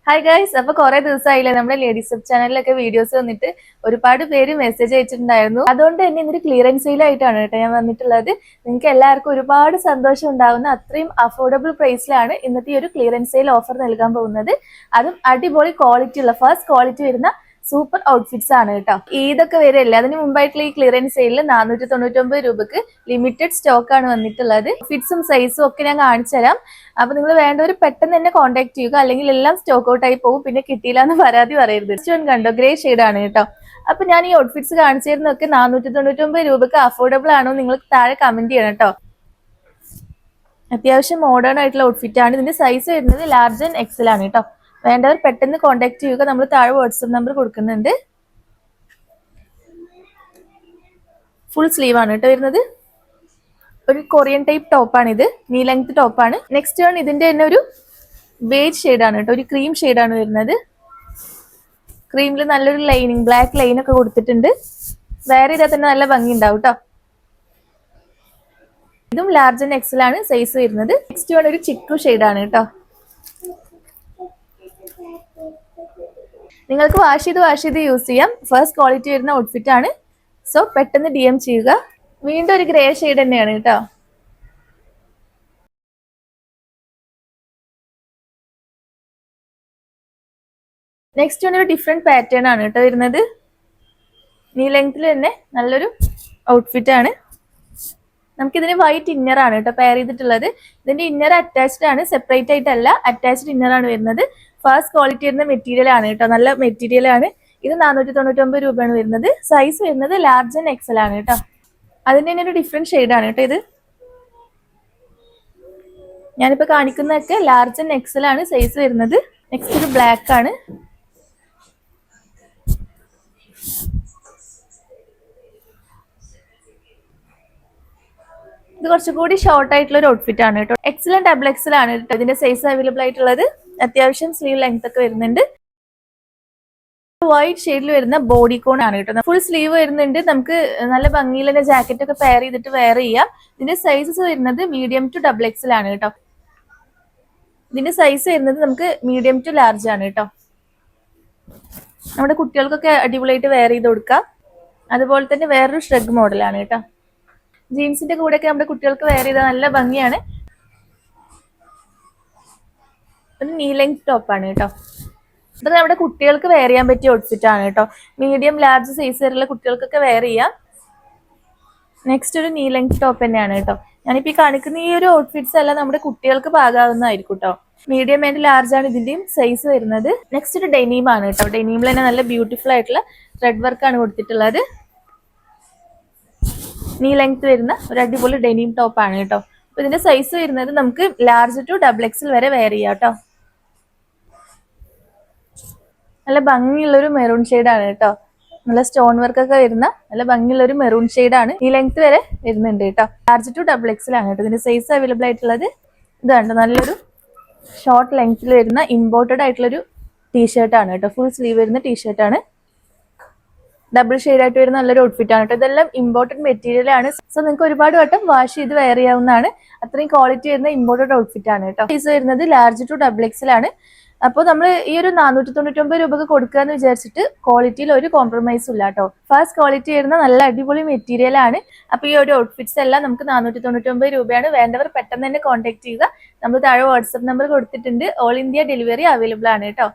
Hi guys, അപ്പൊ കുറെ ദിവസമായില്ലേ നമ്മുടെ ലേഡീസ് സബ് ചാനലിലൊക്കെ വീഡിയോസ് വന്നിട്ട് ഒരുപാട് പേര് മെസ്സേജ് അയച്ചിട്ടുണ്ടായിരുന്നു. അതുകൊണ്ട് തന്നെ ഇന്നൊരു ക്ലിയറൻസ് സെയിലായിട്ടാണ് കേട്ടോ ഞാൻ വന്നിട്ടുള്ളത്. നിങ്ങൾക്ക് എല്ലാവർക്കും ഒരുപാട് സന്തോഷം ഉണ്ടാവുന്ന അത്രയും അഫോർഡബിൾ പ്രൈസിലാണ് ഇന്നത്തെ ഈ ഒരു ക്ലിയറൻസ് സെയിൽ ഓഫർ നൽകാൻ പോകുന്നത്. അതും അടിപൊളി ക്വാളിറ്റി ഉള്ള ഫസ്റ്റ് ക്വാളിറ്റി വരുന്ന സൂപ്പർ ഔട്ട്ഫിറ്റ്സ് ആണ് കേട്ടോ. ഇതൊക്കെ വരെയല്ല, അതിന് മുമ്പായിട്ടുള്ള ഈ ക്ലിയറൻസ് സെയിലിൽ 499 രൂപക്ക് ലിമിറ്റഡ് സ്റ്റോക്ക് ആണ് വന്നിട്ടുള്ളത്. ഫിറ്റ്സും സൈസും ഒക്കെ ഞാൻ കാണിച്ചു തരാം. അപ്പൊ നിങ്ങൾ വേണ്ടവർ പെട്ടെന്ന് തന്നെ കോൺടാക്ട് ചെയ്യുക, അല്ലെങ്കിൽ എല്ലാം സ്റ്റോക്ക് ഔട്ട് ആയി പോകും, പിന്നെ കിട്ടിയില്ല എന്ന് പരാതി പറയരുത്. കണ്ടോ, ഗ്രേ ഷെയ്ഡ് ആണ് കേട്ടോ. അപ്പൊ ഞാൻ ഈ ഔട്ട്ഫിറ്റ്സ് കാണിച്ചു തരുന്നതൊക്കെ 499 രൂപക്ക് അഫോർഡബിൾ ആണോ നിങ്ങൾ താഴെ കമന്റ് ചെയ്യണം കേട്ടോ. അത്യാവശ്യം മോഡേൺ ആയിട്ടുള്ള ഔട്ട്ഫിറ്റ് ആണ്. ഇതിന്റെ സൈസ് വരുന്നത് ലാർജ് ആൻഡ് എക്സൽ ആണ് കേട്ടോ. വേണ്ടവർ പെട്ടെന്ന് കോൺടാക്ട് ചെയ്യുക. നമ്മൾ താഴെ വാട്സ്ആപ്പ് നമ്പർ കൊടുക്കുന്നുണ്ട്. ഫുൾ സ്ലീവ് ആണ് കേട്ടോ വരുന്നത്. ഒരു കൊറിയൻ ടൈപ്പ് ടോപ്പാണ് ഇത്, നീ ലെങ്ത് ടോപ്പാണ്. നെക്സ്റ്റ് ആണ് ഇതിന്റെ തന്നെ ഒരു ബേജ് ഷെയ്ഡാണ് കേട്ടോ, ഒരു ക്രീം ഷെയ്ഡാണ് വരുന്നത്. ക്രീമിൽ നല്ലൊരു ലൈനിങ്, ബ്ലാക്ക് ലൈൻ ഒക്കെ കൊടുത്തിട്ടുണ്ട്. വേറെ ഇതാ തന്നെ നല്ല ഭംഗി ഉണ്ടാവും കേട്ടോ. ഇതും ലാർജ് ആൻഡ് എക്സൽ ആണ് സൈസ് വരുന്നത്. നെക്സ്റ്റ് ആണ് ഒരു ചിക്കു ഷെയ്ഡാണ് കേട്ടോ. നിങ്ങൾക്ക് വാഷ് ചെയ്ത് യൂസ് ചെയ്യാം. ഫസ്റ്റ് ക്വാളിറ്റി വരുന്ന ഔട്ട്ഫിറ്റ് ആണ്. സോ പെട്ടെന്ന് DM ചെയ്യുക. വീണ്ടും ഒരു ഗ്രേ ഷെയ്ഡ് തന്നെയാണ് കേട്ടോ. നെക്സ്റ്റ് ഒരു ഡിഫറെന്റ് പാറ്റേൺ ആണ് കേട്ടോ വരുന്നത്. നീ ലെങ്ത്തിൽ തന്നെ നല്ലൊരു ഔട്ട്ഫിറ്റ് ആണ്. നമുക്കിതിന് വൈറ്റ് ഇന്നർ ആണ് കേട്ടോ പെയർ ചെയ്തിട്ടുള്ളത്. ഇതിന്റെ ഇന്നർ അറ്റാച്ച്ഡ് ആണ്, സെപ്പറേറ്റ് ആയിട്ടല്ല, അറ്റാച്ച്ഡ് ഇന്നർ ആണ് വരുന്നത്. ഫസ്റ്റ് ക്വാളിറ്റി വരുന്ന മെറ്റീരിയൽ ആണ് കേട്ടോ, നല്ല മെറ്റീരിയൽ ആണ്. ഇത് 499 രൂപയാണ് വരുന്നത്. സൈസ് വരുന്നത് ലാർജ് ആൻഡ് എക്സൽ ആണ് കേട്ടോ. അതിന്റെ തന്നെ ഒരു ഡിഫറെന്റ് ഷെയ്ഡ് ആണ് കേട്ടോ ഇത്. ഞാനിപ്പോ കാണിക്കുന്നതൊക്കെ ലാർജ് ആൻഡ് എക്സൽ ആണ് സൈസ് വരുന്നത്. നെക്സ്റ്റ് ഒരു ബ്ലാക്ക് ആണ്. ഇത് കുറച്ചുകൂടി ഷോർട്ട് ആയിട്ടുള്ള ഒരു ഔട്ട്ഫിറ്റ് ആണ് കേട്ടോ. എക്സൽ ആൻഡ് ഡബിൾ എക്സൽ ആണ് കേട്ടോ ഇതിന്റെ സൈസ് അവൈലബിൾ ആയിട്ടുള്ളത്. അത്യാവശ്യം സ്ലീവ് ലെങ്ത് ഒക്കെ വരുന്നുണ്ട്. വൈറ്റ് ഷെയ്ഡിൽ വരുന്ന ബോഡി കോൺ ആണ് കേട്ടോ. ഫുൾ സ്ലീവ് വരുന്നുണ്ട്. നമുക്ക് നല്ല ഭംഗിയിൽ തന്നെ ജാക്കറ്റ് ഒക്കെ പെയർ ചെയ്തിട്ട് വെയർ ചെയ്യാം. ഇതിന്റെ സൈസസ് വരുന്നത് മീഡിയം ടു ഡബിൾ എക്സൽ ആണ് കേട്ടോ. ഇതിന്റെ സൈസ് വരുന്നത് നമുക്ക് മീഡിയം ടു ലാർജ് ആണ് കേട്ടോ. നമ്മുടെ കുട്ടികൾക്കൊക്കെ അടിപൊളിയായിട്ട് വെയർ ചെയ്ത് കൊടുക്കാം. അതുപോലെ തന്നെ വേറൊരു ഷ്രഗ് മോഡലാണ് കേട്ടോ. ജീൻസിന്റെ കൂടെയൊക്കെ നമ്മുടെ കുട്ടികൾക്ക് വെയർ ചെയ്താൽ നല്ല ഭംഗിയാണ്. ഒരു നീ ലെങ്ത് ടോപ്പാണ് കേട്ടോ. ഇത് നമ്മുടെ കുട്ടികൾക്ക് വെയർ ചെയ്യാൻ പറ്റിയ ഔട്ട്ഫിറ്റ് ആണ് കേട്ടോ. മീഡിയം ലാർജ് സൈസ് വരെയുള്ള കുട്ടികൾക്കൊക്കെ വെയർ ചെയ്യാം. നെക്സ്റ്റ് ഒരു നീ ലെങ്ത് ടോപ്പ് തന്നെയാണ് കേട്ടോ. ഞാനിപ്പോ ഈ കാണിക്കുന്ന ഈ ഒരു ഔട്ട്ഫിറ്റ്സ് എല്ലാം നമ്മുടെ കുട്ടികൾക്ക് പാകാവുന്നതായിരിക്കും കേട്ടോ. മീഡിയം ആൻഡ് ലാർജ് ആണ് ഇതിന്റെയും സൈസ് വരുന്നത്. നെക്സ്റ്റ് ഒരു ഡെനീം ആണ് കേട്ടോ. ഡെനീമിൽ തന്നെ നല്ല ബ്യൂട്ടിഫുൾ ആയിട്ടുള്ള ത്രെഡ് വർക്ക് ആണ് കൊടുത്തിട്ടുള്ളത്. നീ ലെങ്ത് വരുന്ന ഒരു അടിപൊളി ഡെനീം ടോപ്പ് ആണ് കേട്ടോ. അപ്പൊ ഇതിന്റെ സൈസ് വരുന്നത് നമുക്ക് ലാർജ് ടു ഡബിൾ എക്സൽ വരെ വെയർ ചെയ്യാം കേട്ടോ. നല്ല ഭംഗിയുള്ളൊരു മെറൂൺ ഷെയ്ഡ് ആണ് കേട്ടോ. നല്ല സ്റ്റോൺ വർക്ക് ഒക്കെ വരുന്ന നല്ല ഭംഗിയുള്ളൊരു മെറൂൺ ഷെയ്ഡ് ആണ്. ഈ ലെങ്ത് വരെ വരുന്നുണ്ട് കേട്ടോ. ലാർജ് ടു ഡബിൾ എക്സൽ ആണ് കേട്ടോ ഇതിന്റെ സൈസ് അവൈലബിൾ ആയിട്ടുള്ളത്. ഇതാണ് നല്ലൊരു ഷോർട്ട് ലെങ്ത്തിൽ വരുന്ന ഇമ്പോർട്ടഡ് ആയിട്ടുള്ളൊരു ടീഷർട്ട് ആണ് കേട്ടോ. ഫുൾ സ്ലീവ് വരുന്ന ടീഷർട്ട് ആണ്. ഡബിൾ ഷെയ്ഡ് ആയിട്ട് വരുന്ന നല്ലൊരു ഔട്ട്ഫിറ്റ് ആണ് കേട്ടോ. ഇതെല്ലാം ഇമ്പോർട്ടഡ് മെറ്റീരിയൽ ആണ്. സോ നിങ്ങൾക്ക് ഒരുപാട് വട്ടം വാഷ് ചെയ്ത് വെയർ ചെയ്യാവുന്നതാണ്. അത്രയും ക്വാളിറ്റി വരുന്ന ഇമ്പോർട്ടഡ് ഔട്ട്ഫിറ്റ് ആണ് കേട്ടോ. സൈസ് വരുന്നത് ലാർജ് ടു ഡബിൾ എക്സൽ ആണ്. അപ്പോൾ നമ്മൾ ഈ ഒരു 499 രൂപക്ക് കൊടുക്കുക എന്ന് വിചാരിച്ചിട്ട് ക്വാളിറ്റിയിൽ ഒരു കോംപ്രമൈസും ഇല്ല കേട്ടോ. ഫസ്റ്റ് ക്വാളിറ്റി വരുന്ന നല്ല അടിപൊളി മെറ്റീരിയൽ ആണ്. അപ്പൊ ഈ ഒരു ഔട്ട്ഫിറ്റ്സ് എല്ലാം നമുക്ക് 499 രൂപയാണ്. വേണ്ടവർ പെട്ടെന്ന് തന്നെ കോൺടാക്ട് ചെയ്യുക. നമ്മൾ താഴെ വാട്സ്ആപ്പ് നമ്പർ കൊടുത്തിട്ടുണ്ട്. ഓൾ ഇന്ത്യ ഡെലിവറി അവൈലബിൾ ആണ് കേട്ടോ.